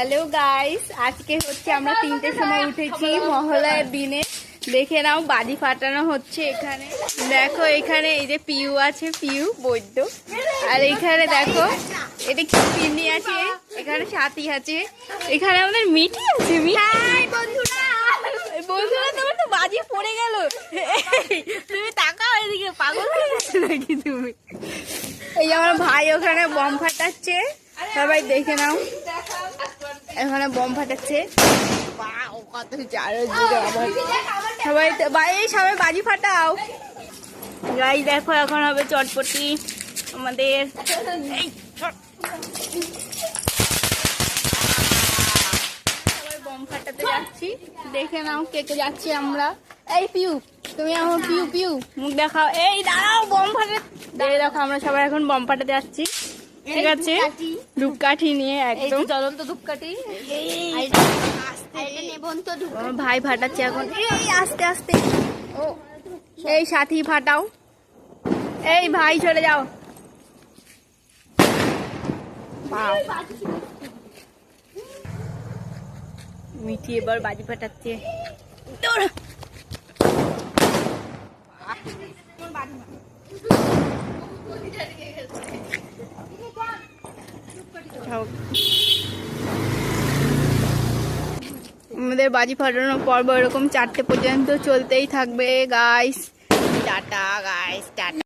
Hello guys, আজকে হচ্ছে আমরা 3টের সময় উঠেছি মহালয়ার দিনে। দেখে নাও বাজি ফাটানো হচ্ছে এখানে। দেখো এখানে এই যে পিউ আছে, পিউ বৈদ্য। আর এখানে দেখো এটা কি পিন্নি আছে, এখানে সাথী আছে, এখানে আমাদের মিঠি আছে। বন্ধুরা তোমার তো বাজি পড়ে গেল, তুমি তাকাও এদিকে, পাগল হয়ে গেছো নাকি তুমি? এই যে আমার ভাই ওখানে বম ফাটাচ্ছে, সবাই দেখে নাও। এখানে বম ফাটাচ্ছে, কত চারো জুড়ে আবার সবাই সবাই বাজি ফাটাও। গাইস দেখো এখন হবে চটপটি আমাদের। সবাই বম ফাটাতে যাচ্ছি, দেখে নাও কে কে যাচ্ছি আমরা। এই পিউ, তুমি আমার পিউ পিউ মুখ দেখাও। এই দাঁড়াও, বম ফাটাতে দেখো আমরা সবাই এখন বম ফাটাতে যাচ্ছি। ঠিক আছে, ধূপকাঠি নিয়ে একদম জ্বলন্ত ধূপকাঠি। ভাই ফাটাচ্ছে এখন। এই আস্তে আস্তে, ও এই সাথী ফাটাও। এই ভাই চলে যাও। মিঠি এবার বাজি ফাটাচ্ছে। আমাদের বাজি ফাটানোর পর্ব এরকম 4টে পর্যন্ত চলতেই থাকবে গাইস। Tata guys, tata.